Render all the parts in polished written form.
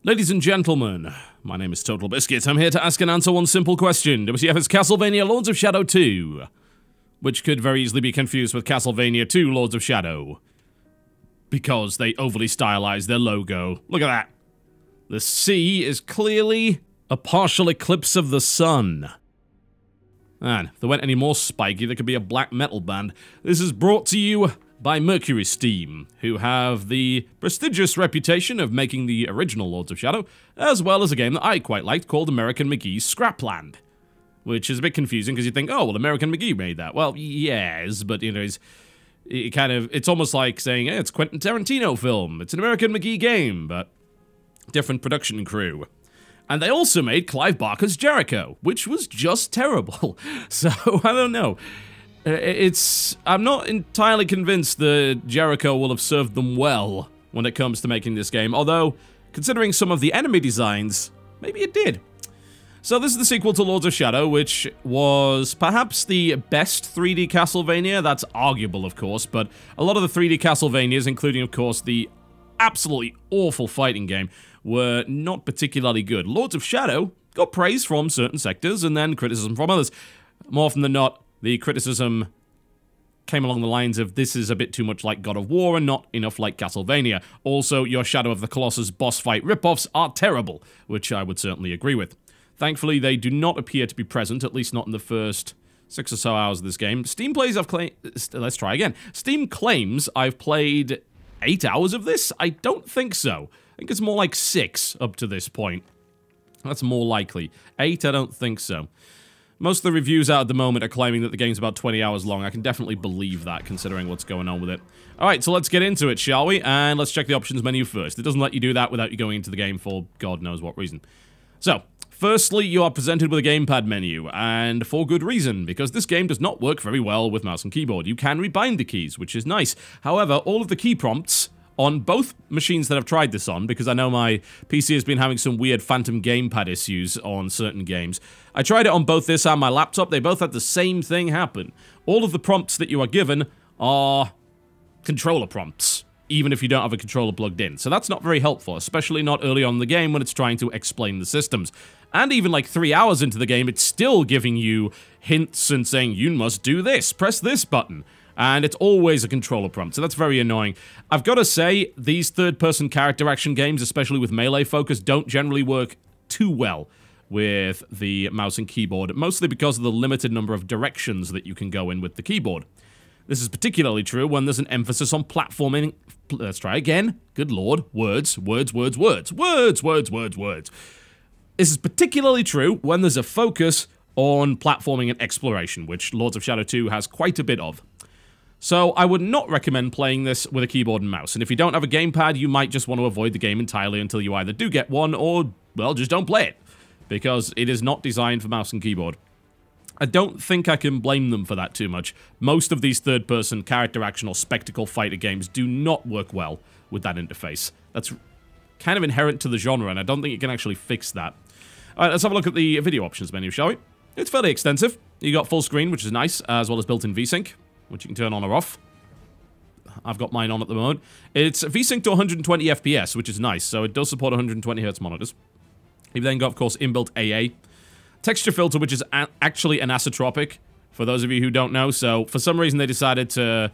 Ladies and gentlemen, my name is TotalBiscuit. I'm here to ask and answer one simple question. WTF is Castlevania Lords of Shadow 2? Which could very easily be confused with Castlevania 2 Lords of Shadow. Because they overly stylized their logo. Look at that. The C is clearly a partial eclipse of the sun. And if they went any more spiky, there could be a black metal band. This is brought to you by MercurySteam, who have the prestigious reputation of making the original Lords of Shadow, as well as a game that I quite liked called American McGee's Scrapland. Which is a bit confusing because you think, oh, well, American McGee made that. Well, yes, but, you know, it's almost like saying, hey, it's Quentin Tarantino film. It's an American McGee game, but different production crew. And they also made Clive Barker's Jericho, which was just terrible. So, I don't know. I'm not entirely convinced that Jericho will have served them well when it comes to making this game, although, considering some of the enemy designs, maybe it did. So this is the sequel to Lords of Shadow, which was perhaps the best 3D Castlevania. That's arguable, of course, but a lot of the 3D Castlevanias, including, of course, the absolutely awful fighting game, were not particularly good. Lords of Shadow got praise from certain sectors and then criticism from others. More often than not, the criticism came along the lines of, this is a bit too much like God of War and not enough like Castlevania. Also, your Shadow of the Colossus boss fight ripoffs are terrible, which I would certainly agree with. Thankfully, they do not appear to be present, at least not in the first 6 or so hours of this game. Steam claims I've played 8 hours of this? I don't think so. I think it's more like 6 up to this point. That's more likely. 8, I don't think so. Most of the reviews out at the moment are claiming that the game's about 20 hours long. I can definitely believe that, considering what's going on with it. Alright, so let's get into it, shall we? And let's check the options menu first. It doesn't let you do that without you going into the game for God knows what reason. So, firstly, you are presented with a gamepad menu, and for good reason, because this game does not work very well with mouse and keyboard. You can rebind the keys, which is nice. However, all of the key prompts on both machines that I've tried this on, because I know my PC has been having some weird phantom gamepad issues on certain games. I tried it on both this and my laptop. They both had the same thing happen. All of the prompts that you are given are controller prompts, even if you don't have a controller plugged in. So that's not very helpful, especially not early on in the game when it's trying to explain the systems. And even like 3 hours into the game, it's still giving you hints and saying, you must do this, press this button. And it's always a controller prompt, so that's very annoying. I've got to say, these third-person character action games, especially with melee focus, don't generally work too well with the mouse and keyboard, mostly because of the limited number of directions that you can go in with the keyboard. This is particularly true when there's an emphasis on platforming. Let's try again. Good lord. Words, words, words, words. Words, words, words, words. This is particularly true when there's a focus on platforming and exploration, which Lords of Shadow 2 has quite a bit of. So I would not recommend playing this with a keyboard and mouse, and if you don't have a gamepad, you might just want to avoid the game entirely until you either do get one or, well, just don't play it, because it is not designed for mouse and keyboard. I don't think I can blame them for that too much. Most of these third-person character action or spectacle fighter games do not work well with that interface. That's kind of inherent to the genre, and I don't think you can actually fix that. Alright, let's have a look at the video options menu, shall we? It's fairly extensive. You got full screen, which is nice, as well as built-in VSync, which you can turn on or off. I've got mine on at the moment. It's VSync to 120 FPS, which is nice, so it does support 120Hz monitors. You've then got, of course, inbuilt AA. Texture filter, which is actually anisotropic, for those of you who don't know. So, for some reason, they decided to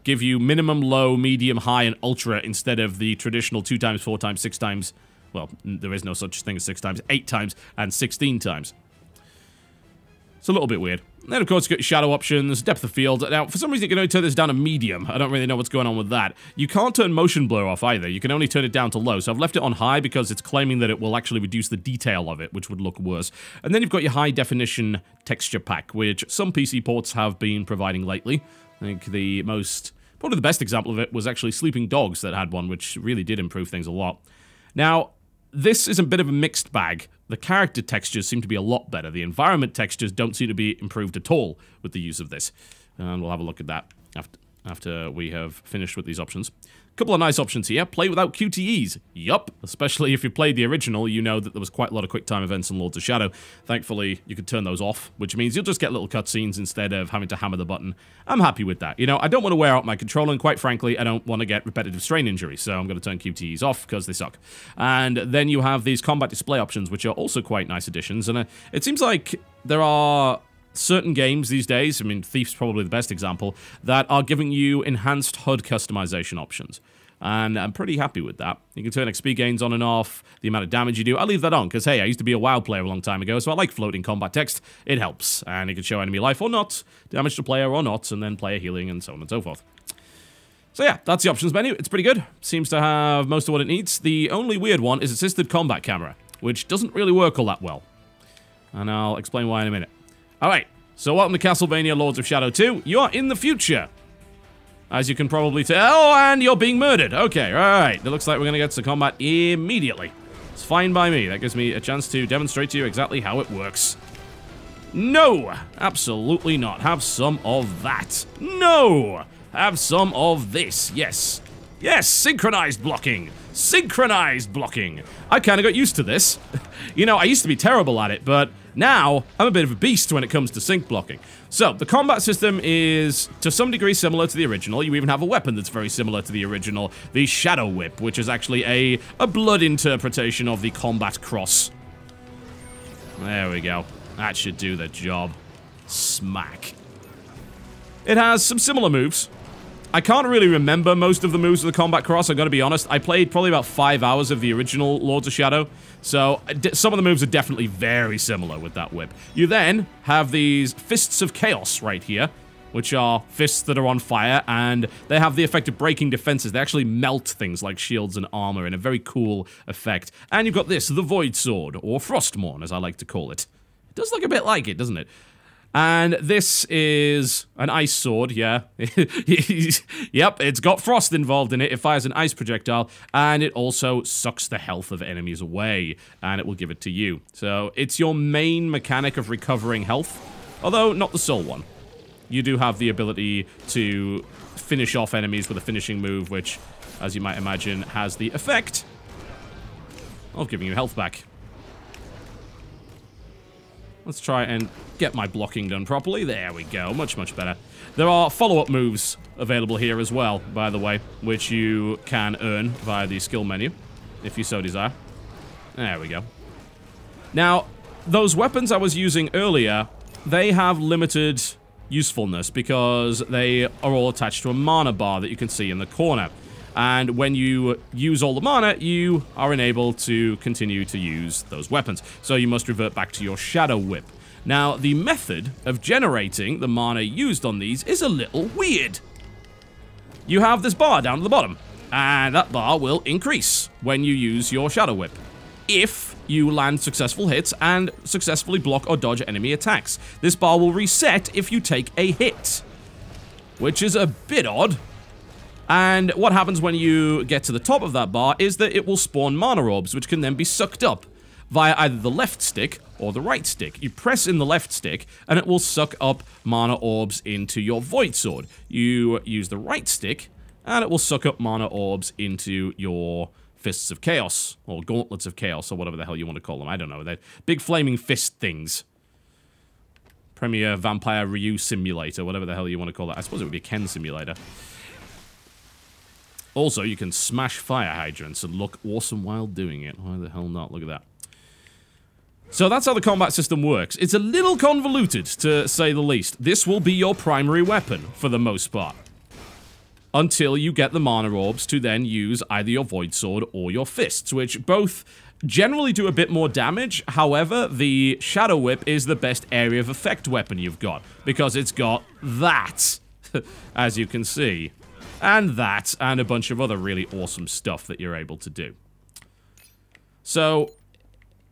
give you minimum, low, medium, high, and ultra instead of the traditional 2 times, 4 times, 6 times. Well, there is no such thing as 6 times, 8 times, and 16 times. It's a little bit weird. And then, of course, you've got your shadow options, depth of field. Now, for some reason, you can only turn this down to medium. I don't really know what's going on with that. You can't turn motion blur off either. You can only turn it down to low. So I've left it on high because it's claiming that it will actually reduce the detail of it, which would look worse. And then you've got your high definition texture pack, which some PC ports have been providing lately. I think probably the best example of it was actually Sleeping Dogs that had one, which really did improve things a lot. Now, this is a bit of a mixed bag. The character textures seem to be a lot better. The environment textures don't seem to be improved at all with the use of this. And we'll have a look at that after we have finished with these options. A couple of nice options here. Play without QTEs. Yup. Especially if you played the original, you know that there was quite a lot of quick time events in Lords of Shadow. Thankfully, you could turn those off, which means you'll just get little cutscenes instead of having to hammer the button. I'm happy with that. You know, I don't want to wear out my controller, and quite frankly, I don't want to get repetitive strain injury, so I'm going to turn QTEs off because they suck. And then you have these combat display options, which are also quite nice additions, and it seems like there are certain games these days, I mean, Thief's probably the best example, that are giving you enhanced HUD customization options. And I'm pretty happy with that. You can turn XP gains on and off, the amount of damage you do. I leave that on, because hey, I used to be a WoW player a long time ago, so I like floating combat text. It helps, and it can show enemy life or not, damage to player or not, and then player healing, and so on and so forth. So yeah, that's the options menu. It's pretty good. Seems to have most of what it needs. The only weird one is assisted combat camera, which doesn't really work all that well. And I'll explain why in a minute. Alright, so welcome to Castlevania Lords of Shadow 2. You are in the future, as you can probably tell. Oh, and you're being murdered. Okay, alright. It looks like we're going to get to combat immediately. It's fine by me. That gives me a chance to demonstrate to you exactly how it works. No! Absolutely not. Have some of that. No! Have some of this. Yes. Yes, synchronized blocking. Synchronized blocking. I kind of got used to this. You know, I used to be terrible at it, but now I'm a bit of a beast when it comes to sync blocking. So, the combat system is to some degree similar to the original. You even have a weapon that's very similar to the original, the Shadow Whip, which is actually a blood interpretation of the Combat Cross. There we go. That should do the job. Smack. It has some similar moves. I can't really remember most of the moves of the Combat Cross, I've got to be honest. I played probably about 5 hours of the original Lords of Shadow, so some of the moves are definitely very similar with that whip. You then have these Fists of Chaos right here, which are fists that are on fire, and they have the effect of breaking defenses. They actually melt things like shields and armor in a very cool effect. And you've got this, the Void Sword, or Frostmourne, as I like to call it. It does look a bit like it, doesn't it? And this is an ice sword, yeah. Yep, it's got frost involved in it. It fires an ice projectile, and it also sucks the health of enemies away, and it will give it to you. So it's your main mechanic of recovering health, although not the sole one. You do have the ability to finish off enemies with a finishing move, which, as you might imagine, has the effect of giving you health back. Let's try and get my blocking done properly. There we go. Much, much better. There are follow-up moves available here as well, by the way, which you can earn via the skill menu, if you so desire. There we go. Now, those weapons I was using earlier, they have limited usefulness because they are all attached to a mana bar that you can see in the corner. And when you use all the mana, you are unable to continue to use those weapons. So you must revert back to your Shadow Whip. Now, the method of generating the mana used on these is a little weird. You have this bar down at the bottom, and that bar will increase when you use your Shadow Whip, if you land successful hits and successfully block or dodge enemy attacks. This bar will reset if you take a hit, which is a bit odd. And what happens when you get to the top of that bar is that it will spawn mana orbs, which can then be sucked up via either the left stick or the right stick. You press in the left stick, and it will suck up mana orbs into your Void Sword. You use the right stick, and it will suck up mana orbs into your Fists of Chaos, or Gauntlets of Chaos, or whatever the hell you want to call them. I don't know. They're big flaming fist things. Premier Vampire Ryu Simulator, whatever the hell you want to call that. I suppose it would be a Ken Simulator. Also, you can smash fire hydrants and look awesome while doing it. Why the hell not? Look at that. So that's how the combat system works. It's a little convoluted, to say the least. This will be your primary weapon, for the most part, until you get the mana orbs to then use either your Void Sword or your fists, which both generally do a bit more damage. However, the Shadow Whip is the best area of effect weapon you've got, because it's got that, as you can see. And that, and a bunch of other really awesome stuff that you're able to do. So,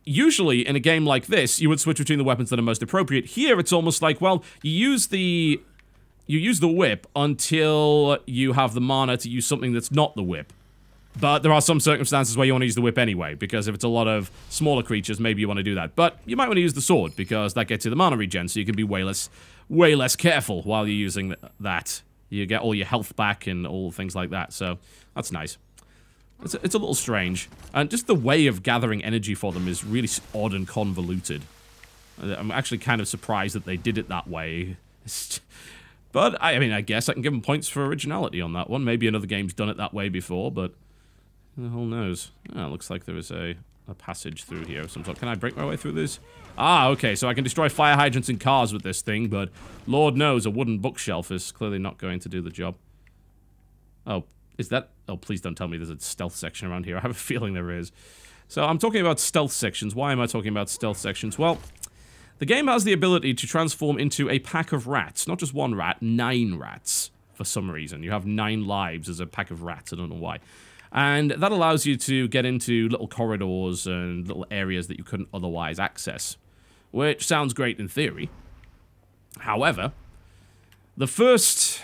usually in a game like this, you would switch between the weapons that are most appropriate. Here, it's almost like, well, you use the whip until you have the mana to use something that's not the whip. But there are some circumstances where you want to use the whip anyway, because if it's a lot of smaller creatures, maybe you want to do that. But you might want to use the sword, because that gets you the mana regen, so you can be way less careful while you're using that. You get all your health back and all things like that, so that's nice. It's a little strange. And just the way of gathering energy for them is really odd and convoluted. I'm actually kind of surprised that they did it that way. But, I mean, I guess I can give them points for originality on that one. Maybe another game's done it that way before, but who the hell knows? Oh, looks like there is a passage through here of some sort. Can I break my way through this? Ah, okay, so I can destroy fire hydrants and cars with this thing, but Lord knows a wooden bookshelf is clearly not going to do the job. Oh, is that... Oh, please don't tell me there's a stealth section around here. I have a feeling there is. So, I'm talking about stealth sections. Why am I talking about stealth sections? Well, the game has the ability to transform into a pack of rats. Not just one rat, 9 rats, for some reason. You have 9 lives as a pack of rats, I don't know why. And that allows you to get into little corridors and little areas that you couldn't otherwise access. Which sounds great in theory. However, the first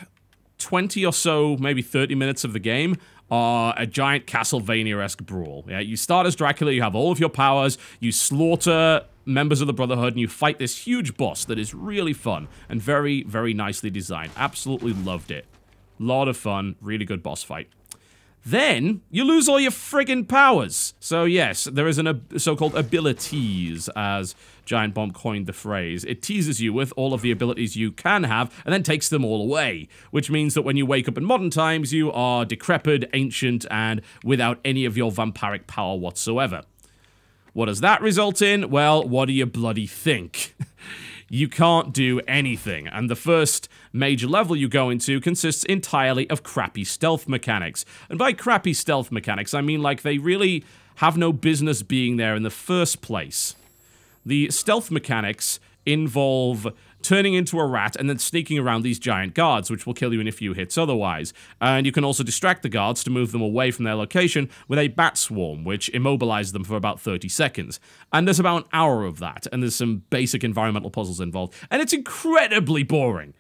20 or so, maybe 30 minutes of the game are a giant Castlevania-esque brawl. Yeah, you start as Dracula, you have all of your powers, you slaughter members of the Brotherhood, and you fight this huge boss that is really fun and very, very nicely designed. Absolutely loved it. Lot of fun, really good boss fight. Then, you lose all your friggin' powers. So yes, there is a so-called abilities, as Giant Bomb coined the phrase. It teases you with all of the abilities you can have, and then takes them all away. Which means that when you wake up in modern times, you are decrepit, ancient, and without any of your vampiric power whatsoever. What does that result in? Well, what do you bloody think? You can't do anything, and the first major level you go into consists entirely of crappy stealth mechanics. And by crappy stealth mechanics, I mean like they really have no business being there in the first place. The stealth mechanics involve turning into a rat and then sneaking around these giant guards, which will kill you in a few hits otherwise. And you can also distract the guards to move them away from their location with a bat swarm, which immobilizes them for about 30 seconds. And there's about an hour of that, and there's some basic environmental puzzles involved, and it's incredibly boring.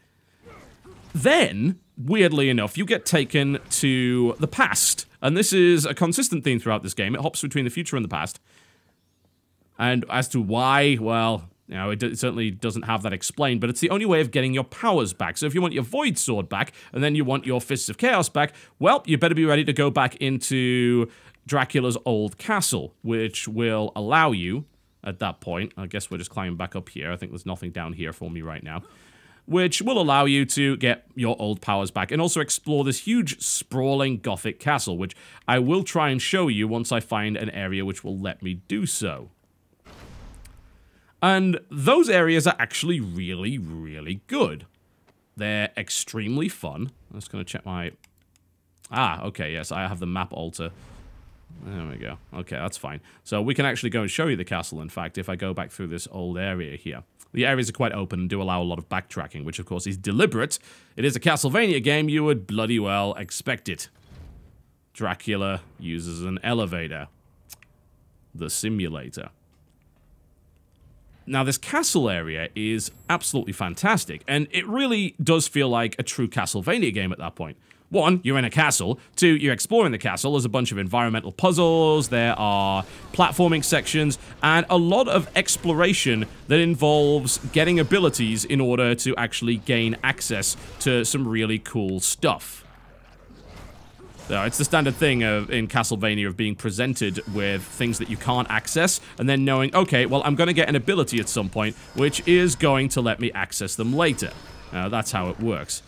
Then, weirdly enough, you get taken to the past, and this is a consistent theme throughout this game. It hops between the future and the past. And as to why, well, you know, it certainly doesn't have that explained, but it's the only way of getting your powers back. So if you want your Void Sword back, and then you want your Fists of Chaos back, well, you better be ready to go back into Dracula's old castle, which will allow you, at that point, I guess we're just climbing back up here, I think there's nothing down here for me right now, which will allow you to get your old powers back, and also explore this huge, sprawling Gothic castle, which I will try and show you once I find an area which will let me do so. And those areas are actually really, really good. They're extremely fun. I'm just going to check my... Ah, okay, yes, I have the map alter. There we go. Okay, that's fine. So we can actually go and show you the castle, in fact, if I go back through this old area here. The areas are quite open and do allow a lot of backtracking, which of course is deliberate. It is a Castlevania game, you would bloody well expect it. Dracula uses an elevator. The simulator. Now, this castle area is absolutely fantastic, and it really does feel like a true Castlevania game at that point. 1, you're in a castle. 2, you're exploring the castle. There's a bunch of environmental puzzles, there are platforming sections, and a lot of exploration that involves getting abilities in order to actually gain access to some really cool stuff. So it's the standard thing in Castlevania of being presented with things that you can't access, and then knowing, okay, well, I'm going to get an ability at some point, which is going to let me access them later. That's how it works.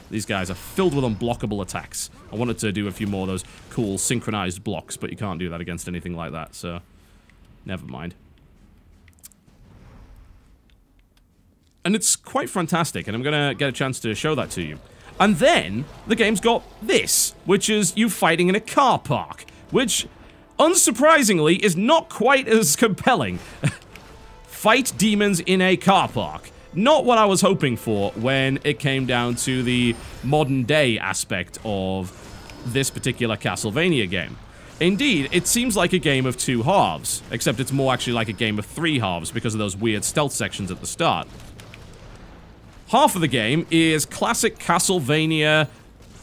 These guys are filled with unblockable attacks. I wanted to do a few more of those cool synchronized blocks, but you can't do that against anything like that, so never mind. And it's quite fantastic, and I'm going to get a chance to show that to you. And then, the game's got this, which is you fighting in a car park, which, unsurprisingly, is not quite as compelling. Fight demons in a car park. Not what I was hoping for when it came down to the modern-day aspect of this particular Castlevania game. Indeed, it seems like a game of 2 halves, except it's more actually like a game of 3 halves because of those weird stealth sections at the start. Half of the game is classic Castlevania,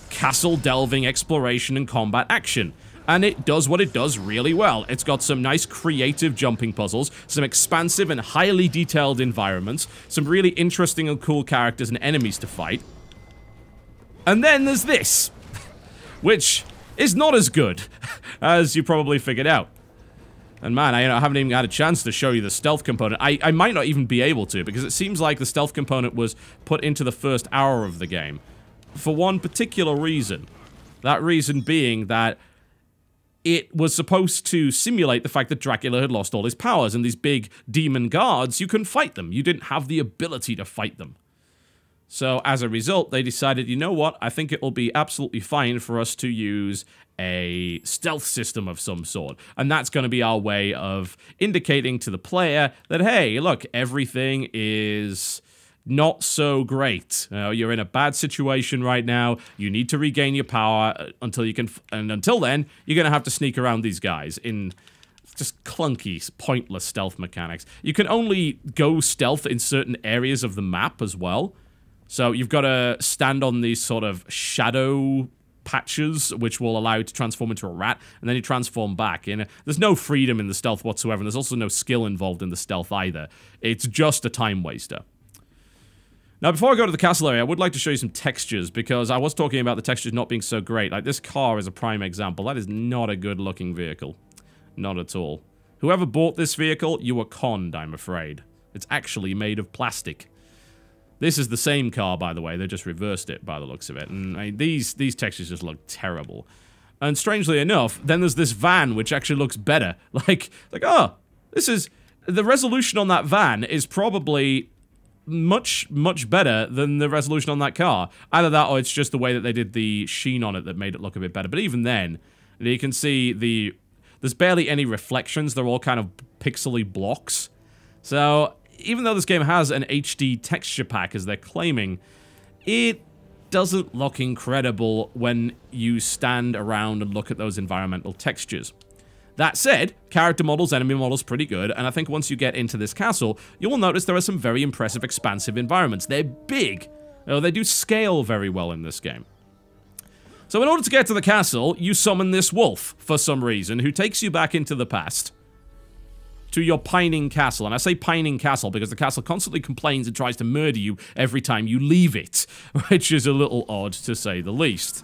castle-delving exploration and combat action. And it does what it does really well. It's got some nice creative jumping puzzles, some expansive and highly detailed environments, some really interesting and cool characters and enemies to fight. And then there's this, which is not as good, as you probably figured out. And man, I haven't even had a chance to show you the stealth component. I might not even be able to, because it seems like the stealth component was put into the first hour of the game. For one particular reason. That reason being that it was supposed to simulate the fact that Dracula had lost all his powers, and these big demon guards, you couldn't fight them. You didn't have the ability to fight them. So, as a result, they decided, you know what, I think it will be absolutely fine for us to use a stealth system of some sort. And that's going to be our way of indicating to the player that, hey, look, everything is not so great. You're in a bad situation right now. You need to regain your power until you can... And until then, you're going to have to sneak around these guys in just clunky, pointless stealth mechanics. You can only go stealth in certain areas of the map as well. So you've got to stand on these sort of shadow patches, which will allow you to transform into a rat, and then you transform back. And there's no freedom in the stealth whatsoever, and there's also no skill involved in the stealth either. It's just a time waster. Now, before I go to the castle area, I would like to show you some textures, because I was talking about the textures not being so great. Like, this car is a prime example. That is not a good-looking vehicle. Not at all. Whoever bought this vehicle, you were conned, I'm afraid. It's actually made of plastic. This is the same car, by the way. They just reversed it by the looks of it. And these textures just look terrible. And strangely enough, then there's this van, which actually looks better. Like, oh, this is... The resolution on that van is probably much, much better than the resolution on that car. Either that, or it's just the way that they did the sheen on it that made it look a bit better. But even then, you can see there's barely any reflections. They're all kind of pixely blocks. So... Even though this game has an HD texture pack, as they're claiming, it doesn't look incredible when you stand around and look at those environmental textures. That said, character models, enemy models, pretty good, and I think once you get into this castle, you will notice there are some very impressive, expansive environments. They're big. They do scale very well in this game. So in order to get to the castle, you summon this wolf, for some reason, who takes you back into the past. To your pining castle. And I say pining castle because the castle constantly complains and tries to murder you every time you leave it, which is a little odd to say the least.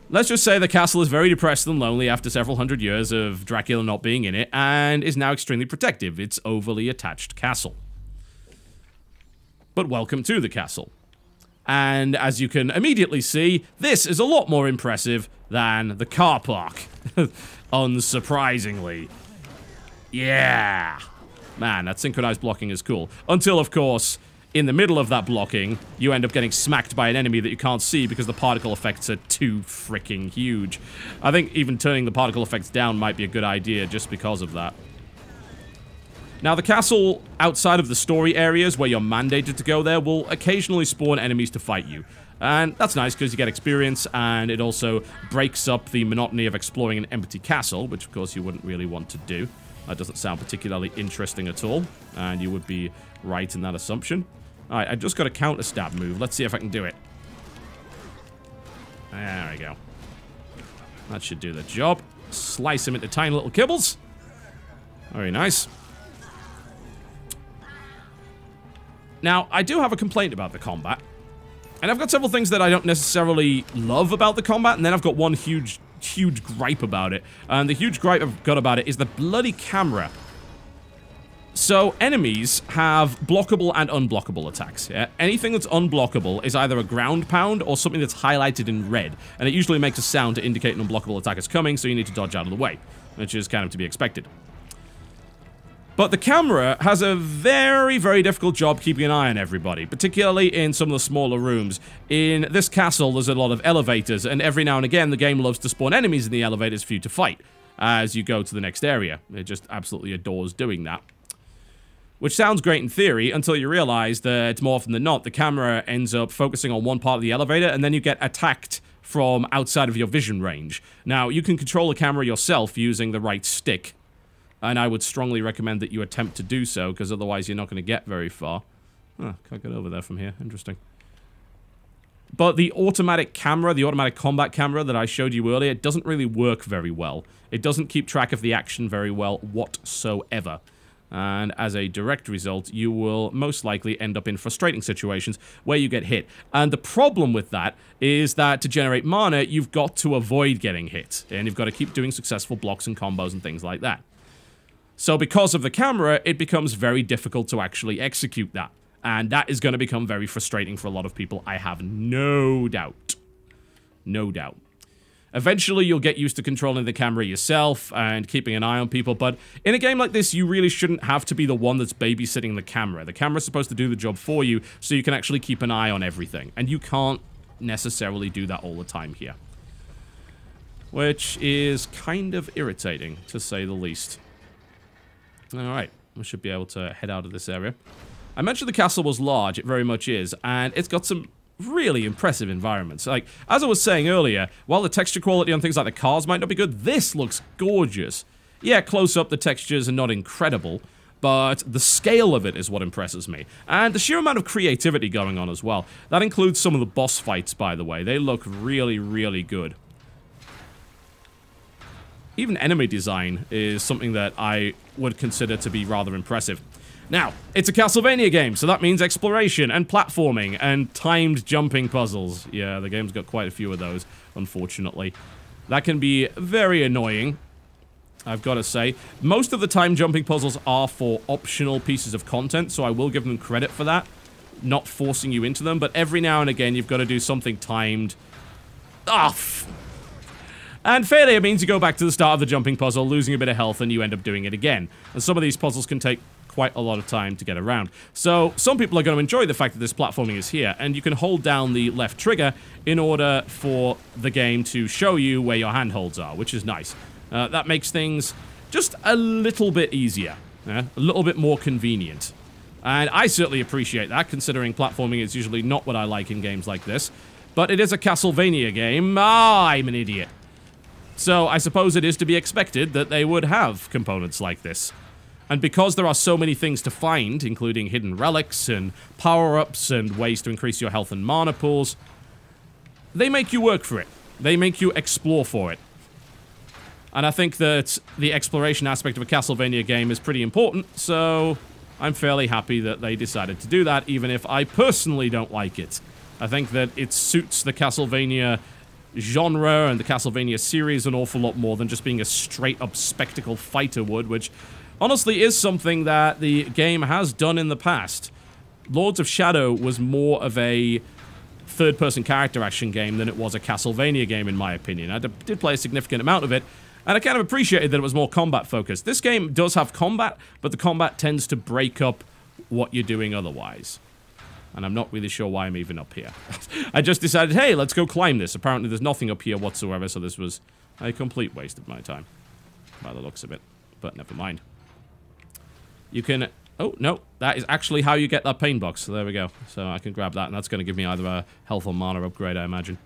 Let's just say the castle is very depressed and lonely after several hundred years of Dracula not being in it, and is now extremely protective. It's overly attached castle. But welcome to the castle. And as you can immediately see, this is a lot more impressive than the car park. Unsurprisingly. Yeah. Man, that synchronized blocking is cool. Until, of course, in the middle of that blocking, you end up getting smacked by an enemy that you can't see because the particle effects are too freaking huge. I think even turning the particle effects down might be a good idea just because of that. Now, the castle outside of the story areas where you're mandated to go there will occasionally spawn enemies to fight you. And that's nice because you get experience, and it also breaks up the monotony of exploring an empty castle, which of course you wouldn't really want to do. That doesn't sound particularly interesting at all, and you would be right in that assumption. Alright, I just got a counter stab move. Let's see if I can do it. There we go. That should do the job. Slice him into tiny little kibbles. Very nice. Now, I do have a complaint about the combat. And I've got several things that I don't necessarily love about the combat, and then I've got one huge gripe about it. And the huge gripe I've got about it is the bloody camera. So, enemies have blockable and unblockable attacks, yeah? Anything that's unblockable is either a ground pound or something that's highlighted in red. And it usually makes a sound to indicate an unblockable attack is coming, so you need to dodge out of the way. Which is kind of to be expected. But the camera has a very, very difficult job keeping an eye on everybody, particularly in some of the smaller rooms. In this castle, there's a lot of elevators, and every now and again, the game loves to spawn enemies in the elevators for you to fight as you go to the next area. It just absolutely adores doing that. Which sounds great in theory, until you realize that more often than not, the camera ends up focusing on one part of the elevator, and then you get attacked from outside of your vision range. Now, you can control the camera yourself using the right stick. And I would strongly recommend that you attempt to do so, because otherwise you're not going to get very far. Huh, can't get over there from here. Interesting. But the automatic camera, the automatic combat camera that I showed you earlier, it doesn't really work very well. It doesn't keep track of the action very well whatsoever. And as a direct result, you will most likely end up in frustrating situations where you get hit. And the problem with that is that to generate mana, you've got to avoid getting hit. And you've got to keep doing successful blocks and combos and things like that. So because of the camera, it becomes very difficult to actually execute that. And that is going to become very frustrating for a lot of people, I have no doubt. No doubt. Eventually, you'll get used to controlling the camera yourself and keeping an eye on people, but in a game like this, you really shouldn't have to be the one that's babysitting the camera. The camera's supposed to do the job for you, so you can actually keep an eye on everything, and you can't necessarily do that all the time here. Which is kind of irritating, to say the least. Alright, we should be able to head out of this area. I mentioned the castle was large, it very much is, and it's got some really impressive environments. Like, as I was saying earlier, while the texture quality on things like the cars might not be good, this looks gorgeous. Yeah, close up, the textures are not incredible, but the scale of it is what impresses me. And the sheer amount of creativity going on as well. That includes some of the boss fights, by the way. They look really, really good. Even enemy design is something that I would consider to be rather impressive. Now, it's a Castlevania game, so that means exploration and platforming and timed jumping puzzles. Yeah, the game's got quite a few of those, unfortunately. That can be very annoying, I've got to say. Most of the time jumping puzzles are for optional pieces of content, so I will give them credit for that. Not forcing you into them, but every now and again you've got to do something timed. Off. And failure means you go back to the start of the jumping puzzle, losing a bit of health, and you end up doing it again. And some of these puzzles can take quite a lot of time to get around. So some people are going to enjoy the fact that this platforming is here, and you can hold down the left trigger in order for the game to show you where your handholds are, which is nice. That makes things just a little bit easier, a little bit more convenient. And I certainly appreciate that, considering platforming is usually not what I like in games like this. But it is a Castlevania game. Ah, I'm an idiot. So I suppose it is to be expected that they would have components like this. And because there are so many things to find, including hidden relics and power-ups and ways to increase your health and mana pools, they make you work for it. They make you explore for it. And I think that the exploration aspect of a Castlevania game is pretty important, so I'm fairly happy that they decided to do that, even if I personally don't like it. I think that it suits the Castlevania genre and the Castlevania series an awful lot more than just being a straight-up spectacle fighter would, which honestly is something that the game has done in the past. Lords of Shadow was more of a third-person character action game than it was a Castlevania game, in my opinion. I did play a significant amount of it, and I kind of appreciated that it was more combat-focused. This game does have combat, but the combat tends to break up what you're doing otherwise. And I'm not really sure why I'm even up here. I just decided, hey, let's go climb this. Apparently there's nothing up here whatsoever, so this was a complete waste of my time, by the looks of it. But never mind. You can... Oh, no. That is actually how you get that pain box. So there we go. So I can grab that, and that's going to give me either a health or mana upgrade, I imagine.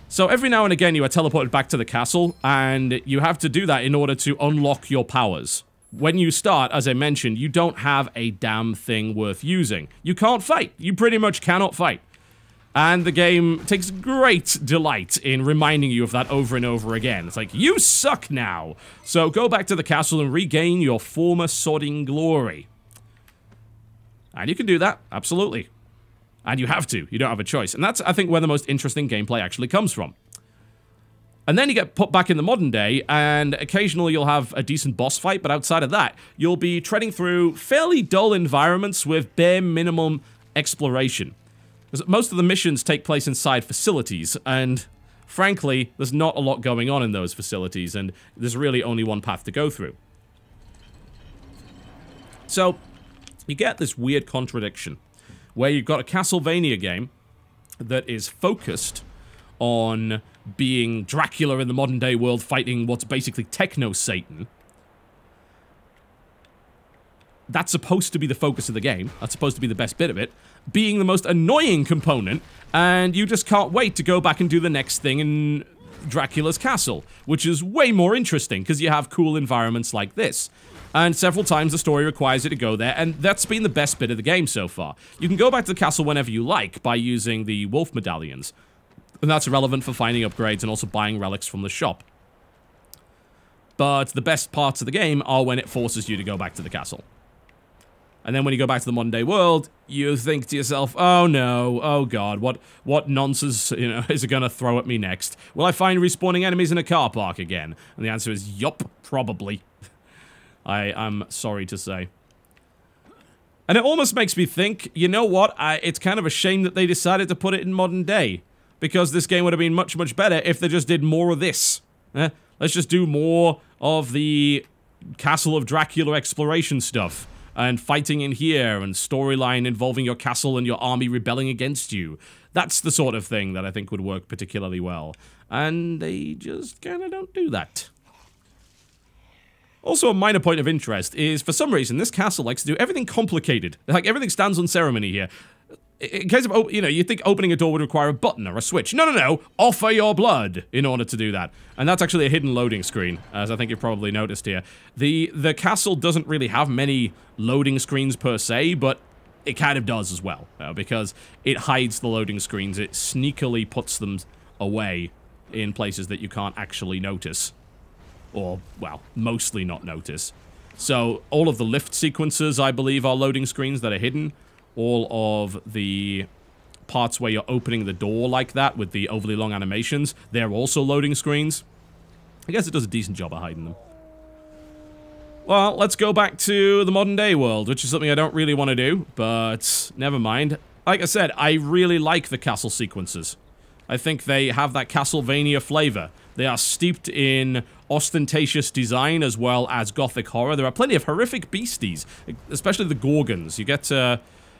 So every now and again, you are teleported back to the castle, and you have to do that in order to unlock your powers. When you start, as I mentioned, you don't have a damn thing worth using. You can't fight. You pretty much cannot fight. And the game takes great delight in reminding you of that over and over again. It's like, you suck now! So go back to the castle and regain your former sodding glory. And you can do that, absolutely. And you have to. You don't have a choice. And that's, I think, where the most interesting gameplay actually comes from. And then you get put back in the modern day, and occasionally you'll have a decent boss fight, but outside of that, you'll be treading through fairly dull environments with bare minimum exploration. Most of the missions take place inside facilities, and frankly, there's not a lot going on in those facilities, and there's really only one path to go through. So, you get this weird contradiction, where you've got a Castlevania game that is focused on being Dracula in the modern day world fighting what's basically Techno-Satan. That's supposed to be the focus of the game. That's supposed to be the best bit of it. Being the most annoying component, and you just can't wait to go back and do the next thing in Dracula's castle, which is way more interesting, because you have cool environments like this. And several times the story requires you to go there, and that's been the best bit of the game so far. You can go back to the castle whenever you like by using the wolf medallions. And that's relevant for finding upgrades and also buying relics from the shop. But the best parts of the game are when it forces you to go back to the castle. And then when you go back to the modern day world, you think to yourself, oh no, oh god, what nonsense, you know, is it gonna throw at me next? Will I find respawning enemies in a car park again? And the answer is, yup, probably. I'm sorry to say. And it almost makes me think, you know what, it's kind of a shame that they decided to put it in modern day. Because this game would have been much, much better if they just did more of this. Let's just do more of the Castle of Dracula exploration stuff. And fighting in here, and storyline involving your castle and your army rebelling against you. That's the sort of thing that I think would work particularly well. And they just kind of don't do that. Also, a minor point of interest is, for some reason, this castle likes to do everything complicated. Like, everything stands on ceremony here. In case of, you know, you think opening a door would require a button or a switch. No, no, no. Offer your blood in order to do that. And that's actually a hidden loading screen, as I think you've probably noticed here. The castle doesn't really have many loading screens per se, but it kind of does as well. Because it hides the loading screens. It sneakily puts them away in places that you can't actually notice. Or, well, mostly not notice. So, all of the lift sequences, I believe, are loading screens that are hidden. All of the parts where you're opening the door like that with the overly long animations, they're also loading screens. I guess it does a decent job of hiding them. Well, let's go back to the modern day world, which is something I don't really want to do, but never mind. Like I said, I really like the castle sequences. I think they have that Castlevania flavor. They are steeped in ostentatious design as well as gothic horror. There are plenty of horrific beasties, especially the Gorgons. You get to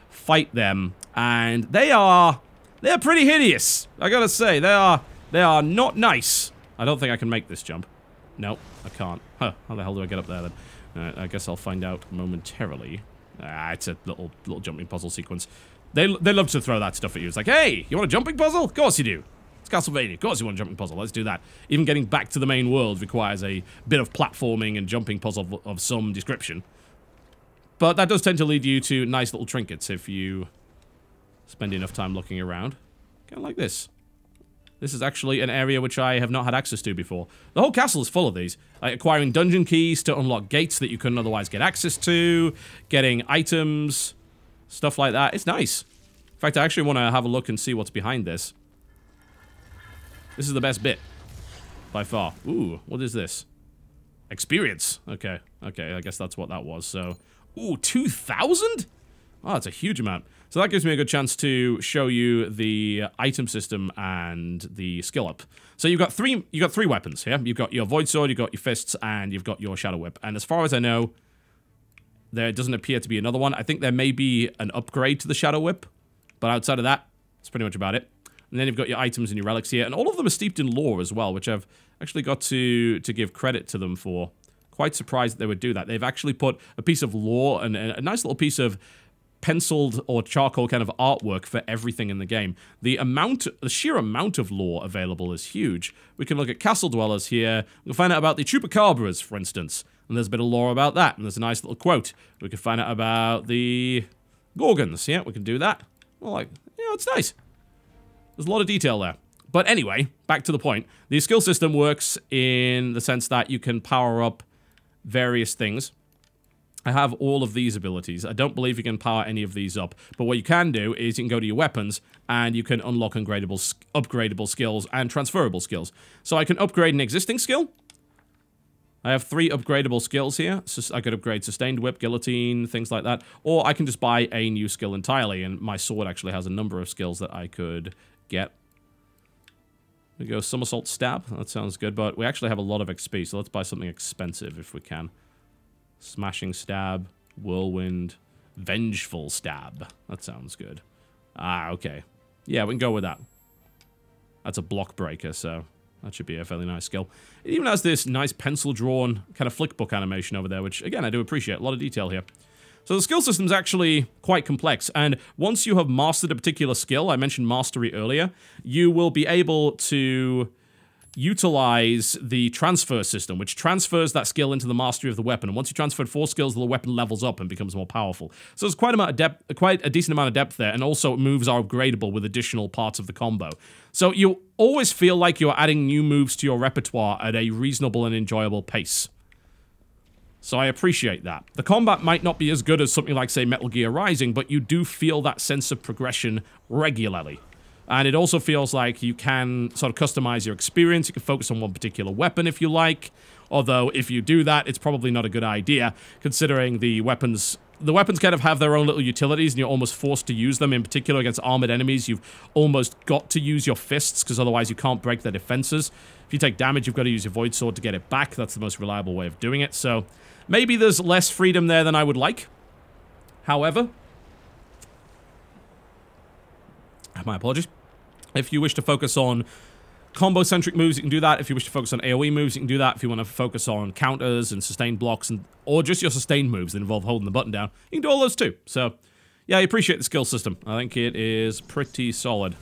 fight them, and they're pretty hideous. I gotta say, they are not nice. I don't think I can make this jump. No, I can't. Huh, how the hell do I get up there then? I guess I'll find out momentarily. It's a little jumping puzzle sequence. They love to throw that stuff at you. It's like, hey, you want a jumping puzzle? Of course you do. It's Castlevania. Of course you want a jumping puzzle. Let's do that. Even getting back to the main world requires a bit of platforming and jumping puzzle of some description. But that does tend to lead you to nice little trinkets if you spend enough time looking around. Kind of like this. This is actually an area which I have not had access to before. The whole castle is full of these. Like acquiring dungeon keys to unlock gates that you couldn't otherwise get access to, getting items, stuff like that. It's nice. In fact, I actually want to have a look and see what's behind this. This is the best bit. By far. Ooh, what is this? Experience. Okay, I guess that's what that was, so... Ooh, 2,000? Oh, that's a huge amount. So that gives me a good chance to show you the item system and the skill up. So you've got three weapons here. You've got your Void Sword, you've got your Fists, and you've got your Shadow Whip. And as far as I know, there doesn't appear to be another one. I think there may be an upgrade to the Shadow Whip, but outside of that, that's pretty much about it. And then you've got your items and your relics here, and all of them are steeped in lore as well, which I've actually got to give credit to them for. Quite surprised that they would do that. They've actually put a piece of lore and a nice little piece of penciled or charcoal kind of artwork for everything in the game. The sheer amount of lore available is huge. We can look at castle dwellers here. We'll find out about the chupacabras, for instance. And there's a bit of lore about that. And there's a nice little quote. We can find out about the Gorgons. Yeah, we can do that. Well, like, yeah, it's nice. There's a lot of detail there. But anyway, back to the point. The skill system works in the sense that you can power up various things. I have all of these abilities. I don't believe you can power any of these up. But what you can do is you can go to your weapons and you can unlock upgradable skills and transferable skills. So I can upgrade an existing skill. I have 3 upgradable skills here. So I could upgrade Sustained Whip, Guillotine, things like that. Or I can just buy a new skill entirely. And my sword actually has a number of skills that I could get. We go Somersault Stab. That sounds good, but we actually have a lot of XP, so let's buy something expensive if we can. Smashing Stab, Whirlwind, Vengeful Stab. That sounds good. Ah, okay. Yeah, we can go with that. That's a block breaker, so that should be a fairly nice skill. It even has this nice pencil-drawn kind of flickbook animation over there, which, again, I do appreciate. A lot of detail here. So the skill system's actually quite complex, and once you have mastered a particular skill, I mentioned mastery earlier, you will be able to utilize the transfer system, which transfers that skill into the mastery of the weapon. And once you transferred 4 skills, the weapon levels up and becomes more powerful. So there's quite a decent amount of depth there, and also moves are upgradable with additional parts of the combo. So you always feel like you're adding new moves to your repertoire at a reasonable and enjoyable pace. So I appreciate that. The combat might not be as good as something like, say, Metal Gear Rising, but you do feel that sense of progression regularly. And it also feels like you can sort of customize your experience. You can focus on one particular weapon if you like. Although, if you do that, it's probably not a good idea, considering the weapons kind of have their own little utilities, and you're almost forced to use them. In particular, against armored enemies, you've almost got to use your fists, because otherwise you can't break their defenses. If you take damage, you've got to use your Void Sword to get it back. That's the most reliable way of doing it. So, maybe there's less freedom there than I would like. However, my apologies. If you wish to focus on combo-centric moves, you can do that. If you wish to focus on AoE moves, you can do that. If you want to focus on counters and sustained blocks, or just your sustained moves that involve holding the button down, you can do all those too. So, yeah, I appreciate the skill system. I think it is pretty solid.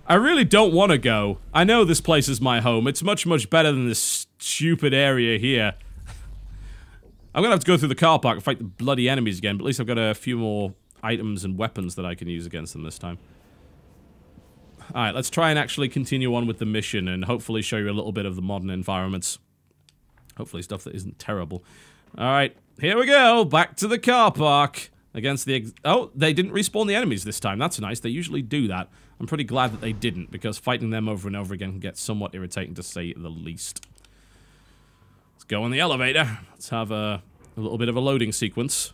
I really don't want to go. I know this place is my home. It's much, much better than this stupid area here. I'm going to have to go through the car park and fight the bloody enemies again, but at least I've got a few more items and weapons that I can use against them this time. Alright, let's try and actually continue on with the mission and hopefully show you a little bit of the modern environments. Hopefully stuff that isn't terrible. Alright, here we go! Back to the car park! Against the oh, they didn't respawn the enemies this time. That's nice. They usually do that. I'm pretty glad that they didn't, because fighting them over and over again can get somewhat irritating, to say the least. Let's go on the elevator. Let's have a little bit of a loading sequence.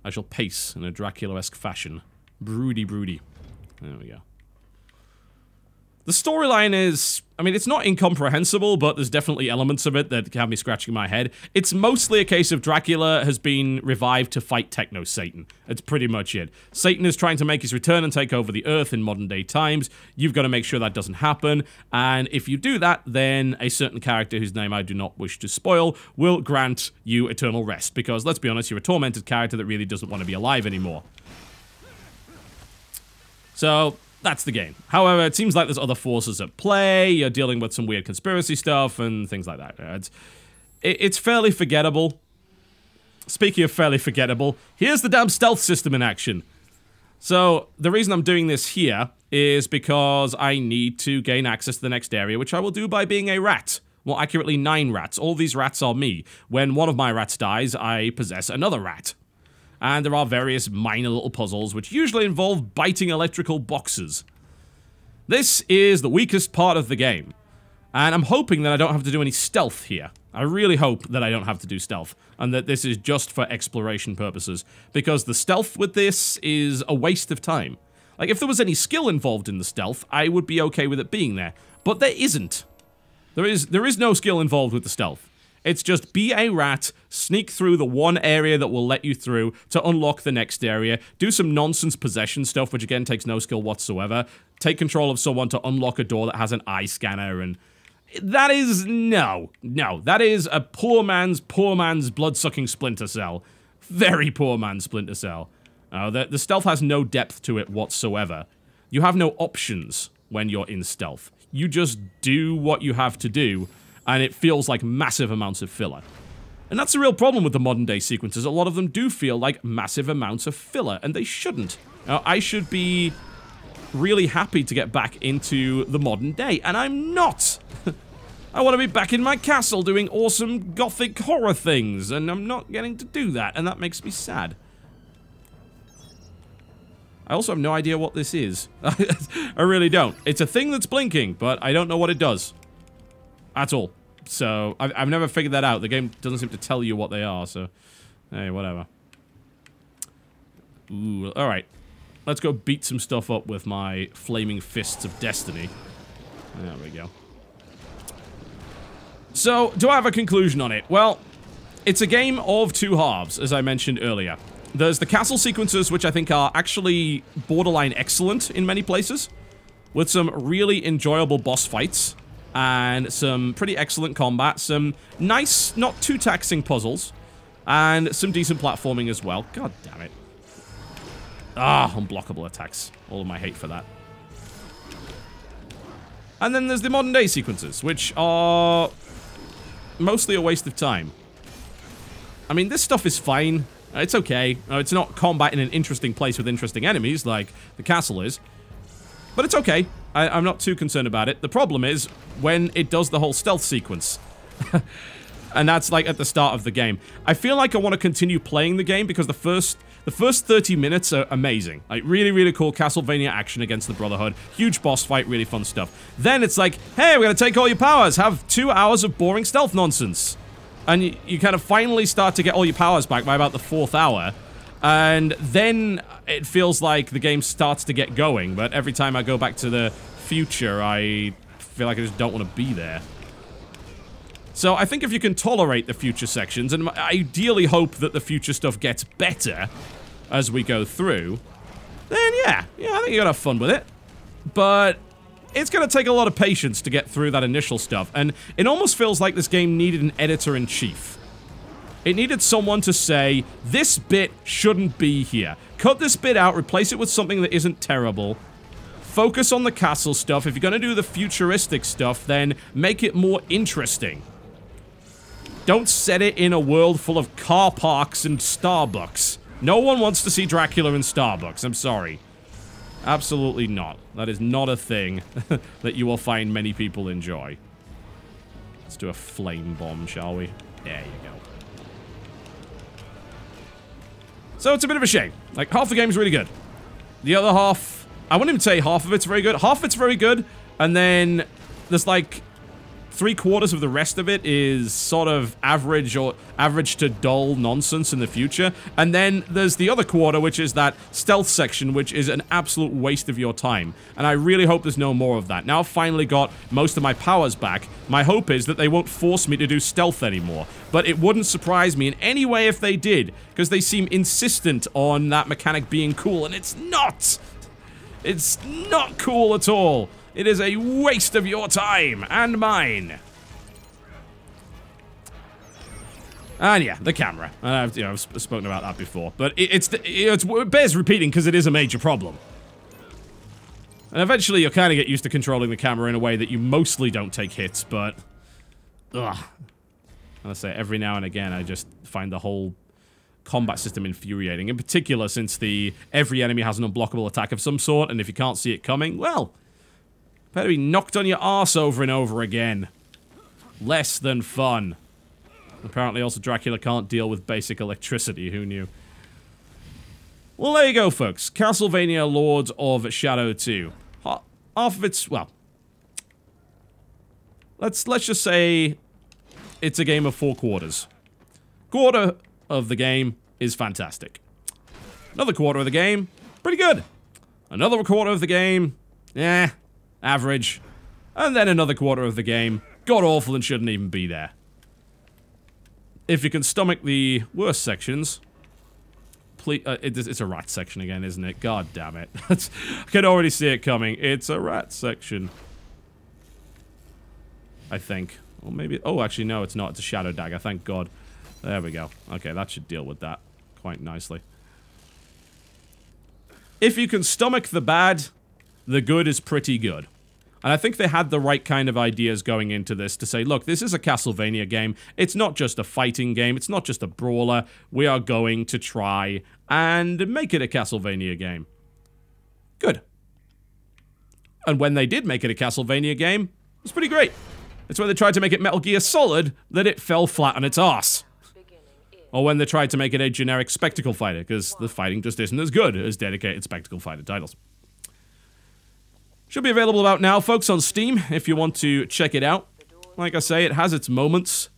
I shall pace in a Dracula-esque fashion. Broody, broody. There we go. The storyline is, I mean, it's not incomprehensible, but there's definitely elements of it that have me scratching my head. It's mostly a case of Dracula has been revived to fight Techno-Satan. That's pretty much it. Satan is trying to make his return and take over the Earth in modern-day times. You've got to make sure that doesn't happen, and if you do that, then a certain character whose name I do not wish to spoil will grant you eternal rest, because, let's be honest, you're a tormented character that really doesn't want to be alive anymore. So, that's the game. However, it seems like there's other forces at play. You're dealing with some weird conspiracy stuff and things like that. It's fairly forgettable. Speaking of fairly forgettable, here's the damn stealth system in action. So, the reason I'm doing this here is because I need to gain access to the next area, which I will do by being a rat. More accurately, 9 rats. All these rats are me. When one of my rats dies, I possess another rat. And there are various minor little puzzles, which usually involve biting electrical boxes. This is the weakest part of the game. And I'm hoping that I don't have to do any stealth here. I really hope that I don't have to do stealth, and that this is just for exploration purposes. Because the stealth with this is a waste of time. Like, if there was any skill involved in the stealth, I would be okay with it being there. But there isn't. There is no skill involved with the stealth. It's just be a rat, sneak through the one area that will let you through to unlock the next area, do some nonsense possession stuff, which again takes no skill whatsoever, take control of someone to unlock a door that has an eye scanner, and that is, no, that is a poor man's blood-sucking Splinter Cell. Very poor man's Splinter Cell. The stealth has no depth to it whatsoever. You have no options when you're in stealth. You just do what you have to do, and it feels like massive amounts of filler. And that's the real problem with the modern day sequences. A lot of them do feel like massive amounts of filler, and they shouldn't. I should be really happy to get back into the modern day, and I'm not. I want to be back in my castle doing awesome gothic horror things, and I'm not getting to do that, and that makes me sad. I also have no idea what this is. I really don't. It's a thing that's blinking, but I don't know what it does. At all. So, I've never figured that out. The game doesn't seem to tell you what they are, so... Hey, whatever. Ooh, alright. Let's go beat some stuff up with my flaming fists of destiny. There we go. So, do I have a conclusion on it? Well, it's a game of 2 halves, as I mentioned earlier. There's the castle sequences, which I think are actually borderline excellent in many places, with some really enjoyable boss fights. And some pretty excellent combat, some nice, not too taxing puzzles, and some decent platforming as well. God damn it. Ah, unblockable attacks. All of my hate for that. And then there's the modern day sequences, which are mostly a waste of time. I mean, this stuff is fine. It's okay. It's not combat in an interesting place with interesting enemies like the castle is. But it's okay. I'm not too concerned about it. The problem is when it does the whole stealth sequence. And that's like at the start of the game. I feel like I want to continue playing the game because the first 30 minutes are amazing. Like, really, really cool Castlevania action against the Brotherhood. Huge boss fight, really fun stuff. Then it's like, hey, we're gonna take all your powers. Have 2 hours of boring stealth nonsense. And you kind of finally start to get all your powers back by about the 4th hour. And then it feels like the game starts to get going. But every time I go back to the future, I feel like I just don't want to be there. So I think if you can tolerate the future sections, and I ideally hope that the future stuff gets better as we go through, then yeah, I think you're gonna have fun with it. But it's gonna take a lot of patience to get through that initial stuff, and it almost feels like this game needed an editor-in-chief. It needed someone to say, this bit shouldn't be here. Cut this bit out, replace it with something that isn't terrible. Focus on the castle stuff. If you're gonna do the futuristic stuff, then make it more interesting. Don't set it in a world full of car parks and Starbucks. No one wants to see Dracula in Starbucks, I'm sorry. Absolutely not. That is not a thing that you will find many people enjoy. Let's do a flame bomb, shall we? There you go. So it's a bit of a shame. Like, half the game's really good. The other half, I wouldn't even say half of it's very good. Half of it's very good, and then there's like 3/4 of the rest of it is sort of average or average to dull nonsense in the future. And then there's the other quarter, which is that stealth section, which is an absolute waste of your time. And I really hope there's no more of that. Now I've finally got most of my powers back. My hope is that they won't force me to do stealth anymore. But it wouldn't surprise me in any way if they did, because they seem insistent on that mechanic being cool, and it's not! It's not cool at all. It is a waste of your time and mine. And yeah, the camera. I've spoken about that before, but it bears repeating because it is a major problem. And eventually, you'll kind of get used to controlling the camera in a way that you mostly don't take hits. But I say every now and again, I just find the whole combat system infuriating. In particular, since every enemy has an unblockable attack of some sort, and if you can't see it coming, well, better be knocked on your arse over and over again. Less than fun. Apparently also Dracula can't deal with basic electricity, who knew? Well, there you go, folks. Castlevania Lords of Shadow 2. Half of it's, well, let's just say it's a game of 4 quarters. Quarter of the game is fantastic. Another quarter of the game, pretty good. Another quarter of the game, average. And then another quarter of the game, god-awful and shouldn't even be there. If you can stomach the worst sections, please, it's a rat section again, isn't it? God damn it. I can already see it coming. It's a rat section. I think. Or maybe, oh, actually, no, it's not. It's a shadow dagger, thank God. There we go. Okay, that should deal with that quite nicely. If you can stomach the bad, the good is pretty good. And I think they had the right kind of ideas going into this to say, look, this is a Castlevania game. It's not just a fighting game. It's not just a brawler. We are going to try and make it a Castlevania game. Good. And when they did make it a Castlevania game, it was pretty great. It's when they tried to make it Metal Gear Solid that it fell flat on its arse. Or when they tried to make it a generic spectacle fighter, because the fighting just isn't as good as dedicated spectacle fighter titles. Should be available about now, folks, on Steam, if you want to check it out. Like I say, it has its moments,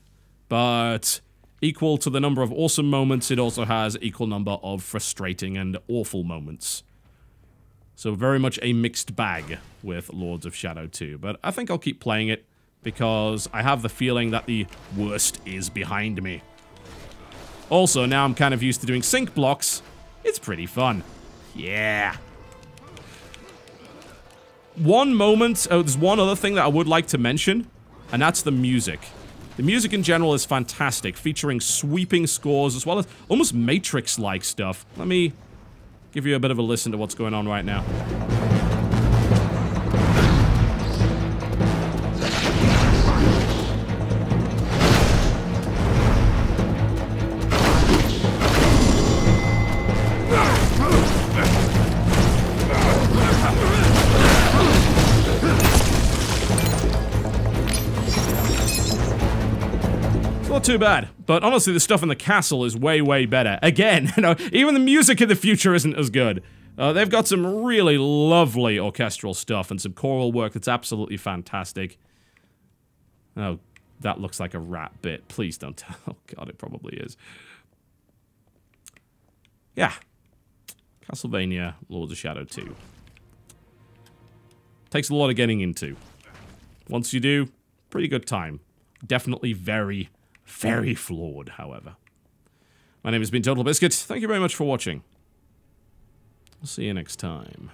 but equal to the number of awesome moments, it also has equal number of frustrating and awful moments. So very much a mixed bag with Lords of Shadow 2, but I think I'll keep playing it, because I have the feeling that the worst is behind me. Also, now I'm kind of used to doing sync blocks, it's pretty fun. Yeah. One moment, there's one other thing that I would like to mention, and that's the music. The music in general is fantastic, featuring sweeping scores as well as almost Matrix-like stuff. Let me give you a bit of a listen to what's going on right now. not too bad. But honestly, the stuff in the castle is way, way better. Again, you know, even the music in the future isn't as good. They've got some really lovely orchestral stuff and some choral work that's absolutely fantastic. Oh, that looks like a rat bit. Please don't tell. Oh god, it probably is. Yeah. Castlevania, Lords of Shadow 2. Takes a lot of getting into. Once you do, pretty good time. Definitely very, very flawed, however. My name has been TotalBiscuit. Thank you very much for watching. I'll see you next time.